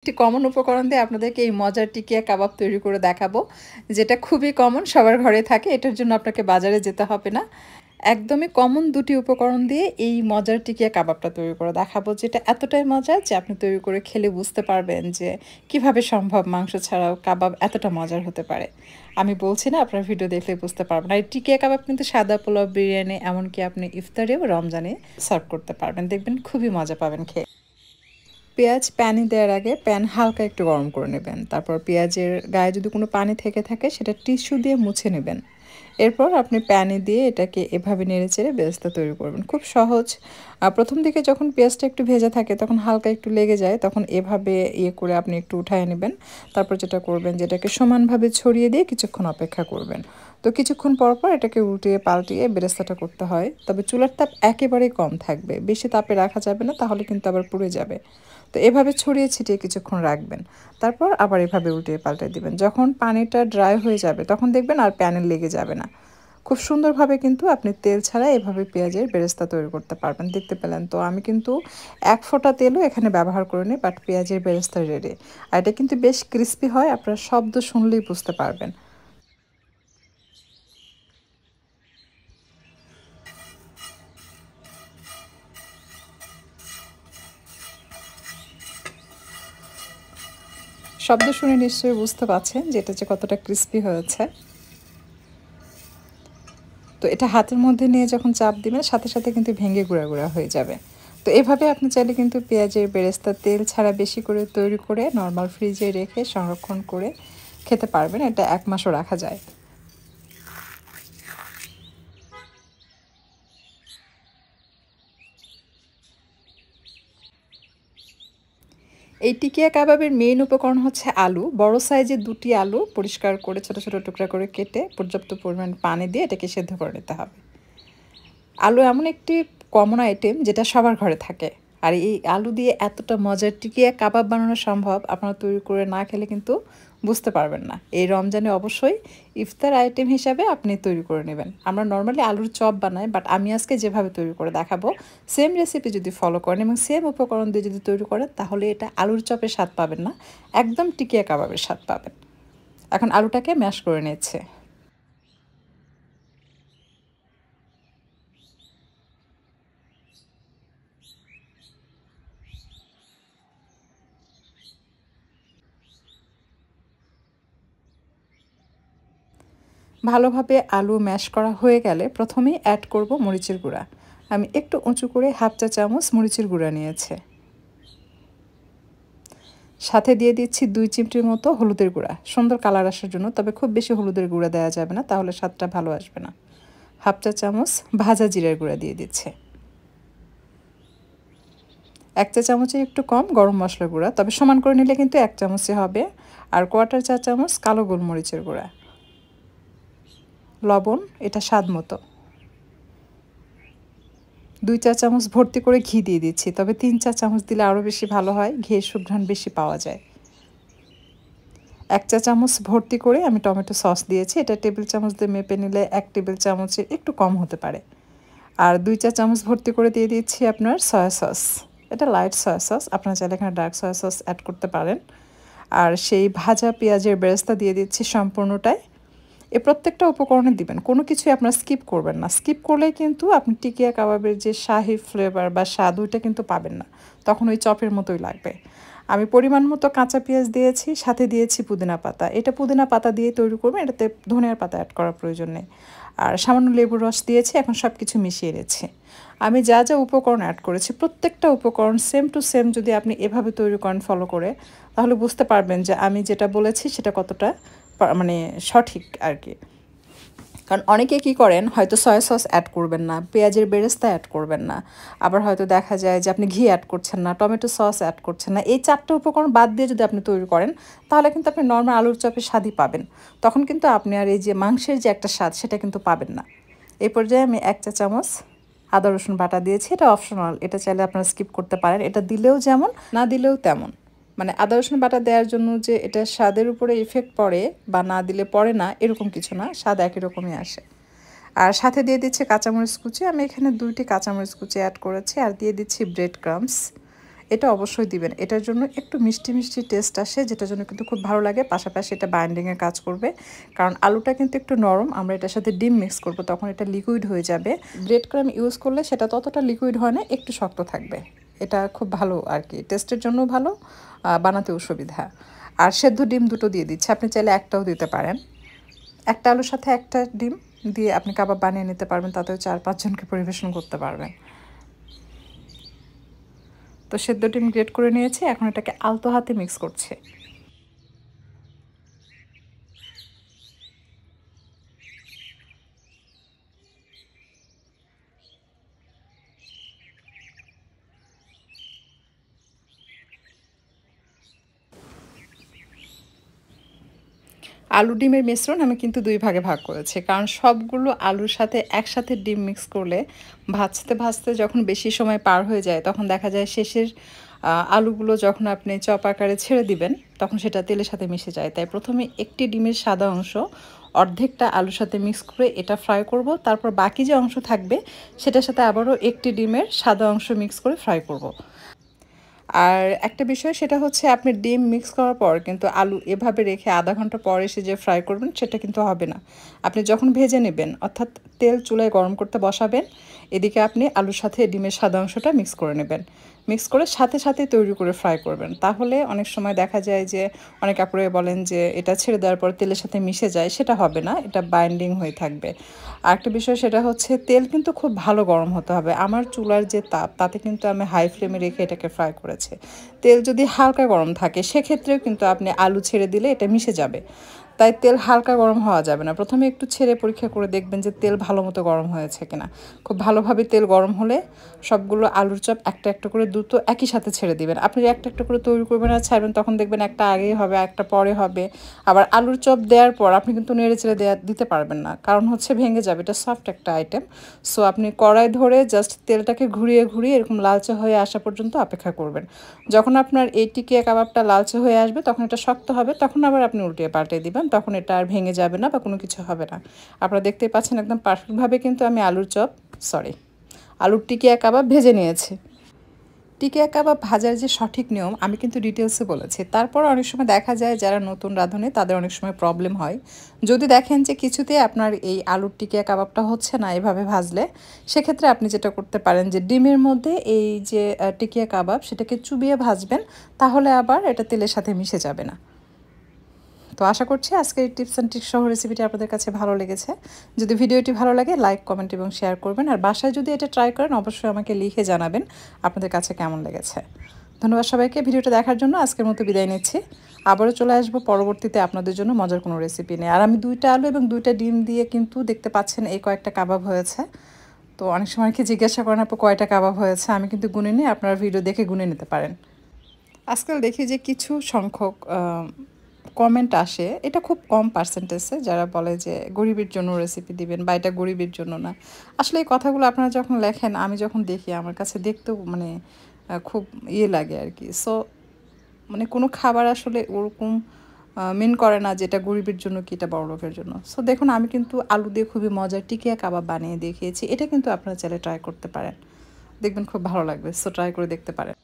একটি কমন উপকরণ দিয়ে আপনাদেরকে এই মজার টিকিয়া কাবাব তৈরি করে দেখাবো, যেটা খুবই কমন, সবার ঘরে থাকে। এটার জন্য আপনাকে বাজারে যেতে হবে না। একদমই কমন দুটি উপকরণ দিয়ে এই মজার টিকিয়া কাবাবটা তৈরি করে দেখাবো, যেটা এতটাই মজার যে আপনি তৈরি করে খেলে বুঝতে পারবেন যে কিভাবে সম্ভব মাংস ছাড়াও কাবাব এতটা মজার হতে পারে। আমি বলছি না, আপনার ভিডিও দেখলে বুঝতে পারবেন। আর এই টিকিয়া কাবাব কিন্তু সাদা পোলাও, বিরিয়ানি, এমনকি আপনি ইফতারেও রমজানে সার্ভ করতে পারবেন। দেখবেন খুবই মজা পাবেন খেয়ে। পেঁয়াজ প্যানে দেওয়ার আগে প্যান হালকা একটু গরম করে নেবেন। তারপর পেঁয়াজের গায়ে যদি কোনো পানি থেকে থাকে সেটা টিস্যু দিয়ে মুছে নেবেন। এরপর আপনি প্যানে দিয়ে এটাকে এভাবে নেড়েচেড়ে বেরেস্তা তৈরি করবেন। খুব সহজ। প্রথম দিকে যখন পেঁয়াজটা একটু ভেজা থাকে তখন হালকা একটু লেগে যায়, তখন এভাবে করে আপনি একটু উঠায় নেবেন। তারপর যেটা করবেন যে এটাকে সমানভাবে ছড়িয়ে দিয়ে কিছুক্ষণ অপেক্ষা করবেন। তো কিছুক্ষণ পর পর এটাকে উল্টিয়ে পাল্টিয়ে বেরেস্তাটা করতে হয়। তবে চুলার তাপ একেবারেই কম থাকবে, বেশি তাপে রাখা যাবে না, তাহলে কিন্তু আবার পুড়ে যাবে। তো এভাবে ছড়িয়ে ছিটিয়ে কিছুক্ষণ রাখবেন। তারপর আবার এভাবে উল্টিয়ে পাল্টে দিবেন। যখন পানিটা ড্রাই হয়ে যাবে তখন দেখবেন আর প্যানে লেগে যাবে না। খুব সুন্দরভাবে কিন্তু আপনি তেল ছাড়া এভাবে পেঁয়াজের বেরেস্তা তৈরি করতে পারবেন। দেখতে পেলেন তো, আমি কিন্তু এক ফোঁটা তেলও এখানে ব্যবহার করিনি, বাট পেঁয়াজের বেরেস্তা রেডি। আর এটা কিন্তু বেশ ক্রিস্পি হয়, আপনার শব্দ শুনলেই বুঝতে পারবেন। শব্দ শুনে নিশ্চয়ই বুঝতে পারছেন যে এটা যে কতটা ক্রিস্পি হয়েছে। তো এটা হাতের মধ্যে নিয়ে যখন চাপ দিবেন সাথে সাথে কিন্তু ভেঙে গুঁড়া গুঁড়া হয়ে যাবে। তো এভাবে আপনি চাইলে কিন্তু পেঁয়াজের বেরেস্তা তেল ছাড়া বেশি করে তৈরি করে নর্মাল ফ্রিজে রেখে সংরক্ষণ করে খেতে পারবেন। এটা 1 মাসও রাখা যায়। এই টিকিয়া কাবাবের মেইন উপকরণ হচ্ছে আলু। বড় সাইজের 2টি আলু পরিষ্কার করে ছোট ছোট টুকরা করে কেটে পর্যাপ্ত পরিমাণ পানি দিয়ে এটাকে সেদ্ধ করে নিতে হবে। আলু এমন একটি কমন আইটেম যেটা সবার ঘরে থাকে। আর এই আলু দিয়ে এতটা মজার টিকিয়া কাবাব বানানো সম্ভব, আপনারা তৈরি করে না খেলে কিন্তু বুঝতে পারবেন না। এই রমজানে অবশ্যই ইফতার আইটেম হিসাবে আপনি তৈরি করে নেবেন। আমরা নর্মালি আলুর চপ বানাই, বাট আমি আজকে যেভাবে তৈরি করে দেখাবো, সেম রেসিপি যদি ফলো করেন এবং সেম উপকরণ দিয়ে যদি তৈরি করেন, তাহলে এটা আলুর চপের স্বাদ পাবেন না, একদম টিকিয়া কাবাবের স্বাদ পাবেন। এখন আলুটাকে ম্যাশ করে নিচ্ছে। ভালোভাবে আলু ম্যাশ করা হয়ে গেলে প্রথমেই অ্যাড করব মরিচের গুঁড়া। আমি একটু উঁচু করে 1/2 চা চামচ মরিচের গুঁড়া নিয়েছে। সাথে দিয়ে দিচ্ছি 2 চিমটির মতো হলুদের গুঁড়া, সুন্দর কালার আসার জন্য। তবে খুব বেশি হলুদের গুঁড়া দেওয়া যাবে না, তাহলে স্বাদটা ভালো আসবে না। 1/2 চা চামচ ভাজা জিরার গুঁড়া দিয়ে দিচ্ছে। 1 চা চামচের একটু কম গরম মশলার গুঁড়া, তবে সমান করে নিলে কিন্তু 1 চামচই হবে। আর 1/4 চা চামচ কালো গোলমরিচের গুঁড়া। লবণ এটা স্বাদ মতো। 2 চা চামচ ভর্তি করে ঘি দিয়ে দিচ্ছি, তবে 3 চা চামচ দিলে আরও বেশি ভালো হয়, ঘিয়ের সুঘ্রাণ বেশি পাওয়া যায়। 1 চা চামচ ভর্তি করে আমি টমেটো সস দিয়েছি। এটা টেবিল চামচ দিয়ে মেপে নিলে 1 টেবিল চামচের একটু কম হতে পারে। আর 2 চা চামচ ভর্তি করে দিয়ে দিচ্ছি আপনার সয়া সস। এটা লাইট সয়া সস, আপনারা চাইলে এখানে ডার্ক সয়া সস অ্যাড করতে পারেন। আর সেই ভাজা পেঁয়াজের বেরেস্তা দিয়ে দিচ্ছি সম্পূর্ণটাই। প্রত্যেকটা উপকরণে দিবেন, কোনো কিছুই আপনারা স্কিপ করবেন না। স্কিপ করলে কিন্তু আপনি টিকিয়া কাবাবের যে শাহি ফ্লেভার বা স্বাদ ওইটা কিন্তু পাবেন না, তখন ওই চপের মতোই লাগবে। আমি পরিমাণ মতো কাঁচা পেঁয়াজ দিয়েছি, সাথে দিয়েছি পুদিনা পাতা। এটা পুদিনা পাতা দিয়ে তৈরি করবেন, এটাতে ধনিয়ার পাতা অ্যাড করার প্রয়োজন নেই। আর সামান্য লেবুর রস দিয়েছি। এখন সব কিছু মিশিয়ে নিচ্ছি। আমি যা যা উপকরণ অ্যাড করেছি প্রত্যেকটা উপকরণ সেম টু সেম যদি আপনি এভাবে তৈরি করেন ফলো করে, তাহলে বুঝতে পারবেন যে আমি যেটা বলেছি সেটা কতটা মানে সঠিক আর কি। কারণ অনেকে কী করেন, হয়তো সয়া সস অ্যাড করবেন না, পেঁয়াজের বেরেস্তা অ্যাড করবেন না, আবার হয়তো দেখা যায় যে আপনি ঘি অ্যাড করছেন না, টমেটো সস অ্যাড করছেন না। এই 4টা উপকরণ বাদ দিয়ে যদি আপনি তৈরি করেন, তাহলে কিন্তু আপনি নর্মাল আলুর চপের স্বাদই পাবেন। তখন কিন্তু আপনি আর এই যে মাংসের যে একটা স্বাদ সেটা কিন্তু পাবেন না। এই পর্যায়ে আমি 1 চা চামচ আদা রসুন বাটা দিয়েছি। এটা অপশনাল, এটা চাইলে আপনারা স্কিপ করতে পারেন। এটা দিলেও যেমন, না দিলেও তেমন। মানে আদা রসুন বাটা দেওয়ার জন্য যে এটা স্বাদের উপরে ইফেক্ট পড়ে বা না দিলে পড়ে না, এরকম কিছু না, স্বাদ একই রকমই আসে। আর সাথে দিয়ে দিচ্ছি কাঁচামরিচ কুচি। আমি এখানে 2টি কাঁচামরিচ কুচি অ্যাড করেছি। আর দিয়ে দিচ্ছি ব্রেড ক্রাম্বস। এটা অবশ্যই দিবেন। এটার জন্য একটু মিষ্টি মিষ্টি টেস্ট আসে, যেটার জন্য কিন্তু খুব ভালো লাগে। পাশাপাশি এটা বাইন্ডিংয়ের কাজ করবে, কারণ আলুটা কিন্তু একটু নরম, আমরা এটার সাথে ডিম মিক্স করব, তখন এটা লিকুইড হয়ে যাবে। ব্রেড ক্রাম ইউজ করলে সেটা ততটা লিকুইড হয় না, একটু শক্ত থাকবে। এটা খুব ভালো আর কি, টেস্টের জন্য ভালো, বানাতেও সুবিধা। আর সেদ্ধ ডিম দুটো দিয়ে দিচ্ছে, আপনি চাইলে একটাও দিতে পারেন। একটা আলুর সাথে একটা ডিম দিয়ে আপনি কাবাব বানিয়ে নিতে পারবেন, তাতেও 4-5 জনকে পরিবেশন করতে পারবেন। তো সেদ্ধ ডিম গ্রেট করে নিয়েছি, এখন এটাকে আলতো হাতে মিক্স করছি। আলু ডিমের মিশ্রণ আমি কিন্তু 2 ভাগে ভাগ করেছি, কারণ সবগুলো আলুর সাথে একসাথে ডিম মিক্স করলে ভাজতে ভাজতে যখন বেশি সময় পার হয়ে যায়, তখন দেখা যায় শেষের আলুগুলো যখন আপনি চপ আকারে ছেড়ে দিবেন, তখন সেটা তেলের সাথে মিশে যায়। তাই প্রথমে একটি ডিমের সাদা অংশ অর্ধেকটা আলুর সাথে মিক্স করে এটা ফ্রাই করব, তারপর বাকি যে অংশ থাকবে সেটার সাথে আবারও একটি ডিমের সাদা অংশ মিক্স করে ফ্রাই করব। আর একটা বিষয়, সেটা হচ্ছে আপনি ডিম মিক্স করার পর কিন্তু আলু এভাবে রেখে আধা ঘন্টা পর এসে যে ফ্রাই করবেন, সেটা কিন্তু হবে না। আপনি যখন ভেজে নেবেন, অর্থাৎ তেল চুলায় গরম করতে বসাবেন, এদিকে আপনি আলুর সাথে ডিমের সাদা অংশটা মিক্স করে নেবেন। মিক্স করে সাথে সাথে তৈরি করে ফ্রাই করবেন। তাহলে অনেক সময় দেখা যায় যে অনেক আপুরে বলেন যে এটা ছেড়ে দেওয়ার পর তেলের সাথে মিশে যায়, সেটা হবে না, এটা বাইন্ডিং হয়ে থাকবে। আর একটা বিষয়, সেটা হচ্ছে তেল কিন্তু খুব ভালো গরম হতে হবে। আমার চুলার যে তাপ, তাতে কিন্তু আমি হাই ফ্লেমে রেখে এটাকে ফ্রাই করেছি। তেল যদি হালকা গরম থাকে, সেক্ষেত্রেও কিন্তু আপনি আলু ছেড়ে দিলে এটা মিশে যাবে। তাই তেল হালকা গরম হওয়া যাবে না, প্রথমে একটু ছেড়ে পরীক্ষা করে দেখবেন যে তেল ভালো মতো গরম হয়েছে কিনা। খুব ভালোভাবে তেল গরম হলে সবগুলো আলুর চপ একটা একটা করে দ্রুত একই সাথে ছেড়ে দিবেন। আপনি একটা একটা করে তৈরি করবেন আর ছাড়বেন, তখন দেখবেন একটা আগেই হবে, একটা পরে হবে। আবার আলুর চপ দেওয়ার পর আপনি কিন্তু নেড়ে চেড়ে দিতে পারবেন না, কারণ হচ্ছে ভেঙে যাবে, এটা সফট একটা আইটেম। সো আপনি কড়াই ধরে জাস্ট তেলটাকে ঘুরিয়ে ঘুরিয়ে এরকম লালচে হয়ে আসা পর্যন্ত অপেক্ষা করবেন। যখন আপনার এই টিকিয়া কাবাবটা লালচে হয়ে আসবে, তখন এটা শক্ত হবে, তখন আবার আপনি উল্টিয়ে পাল্টে দিবেন, তখন এটা আর ভেঙে যাবে না বা কোনো কিছু হবে না। আপনারা দেখতেই পাচ্ছেন একদম পারফেক্টভাবে কিন্তু আমি আলুর টিকিয়া কাবাব ভেজে নিয়েছি। টিকিয়া কাবাব ভাজার যে সঠিক নিয়ম আমি কিন্তু ডিটেলসে বলেছি। তারপর অনেক সময় দেখা যায় যারা নতুন রাঁধুনি, তাদের অনেক সময় প্রবলেম হয়। যদি দেখেন যে কিছুতে আপনার এই আলুর টিকিয়া কাবাবটা হচ্ছে না এভাবে ভাজলে, সেক্ষেত্রে আপনি যেটা করতে পারেন যে ডিমের মধ্যে এই যে টিকিয়া কাবাব, সেটাকে চুবিয়ে ভাজবেন, তাহলে আবার এটা তেলের সাথে মিশে যাবে না। তো আশা করছি আজকের এই টিপস অ্যান্ড ট্রিক্স সহ রেসিপিটি আপনাদের কাছে ভালো লেগেছে। যদি ভিডিওটি ভালো লাগে, লাইক, কমেন্ট এবং শেয়ার করবেন। আর বাসায় যদি এটা ট্রাই করেন, অবশ্যই আমাকে লিখে জানাবেন আপনাদের কাছে কেমন লেগেছে। ধন্যবাদ সবাইকে ভিডিওটা দেখার জন্য। আজকের মতো বিদায় নিচ্ছি। আবারও চলে আসবো পরবর্তীতে আপনাদের জন্য মজার কোনো রেসিপি নিয়ে। আর আমি 2টা আলু এবং 2টা ডিম দিয়ে কিন্তু দেখতে পাচ্ছেন এই কয়েকটা কাবাব হয়েছে। তো অনেক সময় কি জিজ্ঞাসা করেন আপু কয়টা কাবাব হয়েছে, আমি কিন্তু গুনে নিই, আপনারা ভিডিও দেখে গুনে নিতে পারেন। আজকাল দেখি যে কিছু সংখ্যক কমেন্ট আসে, এটা খুব কম পার্সেন্টেজে, যারা বলে যে গরিবের জন্য রেসিপি দিবেন বা এটা গরিবের জন্য না। আসলে এই কথাগুলো আপনারা যখন লেখেন, আমি যখন দেখি, আমার কাছে দেখতেও মানে খুব লাগে আর কি। সো মানে কোনো খাবার আসলে ওরকম মিন করে না যে এটা গরিবের জন্য কি এটা বড়লোকের জন্য। সো দেখুন, আমি কিন্তু আলু দিয়ে খুবই মজার টিকিয়া কাবাব বানিয়ে দেখিয়েছি। এটা কিন্তু আপনারা চাইলে ট্রাই করতে পারেন, দেখবেন খুব ভালো লাগবে। সো ট্রাই করে দেখতে পারেন।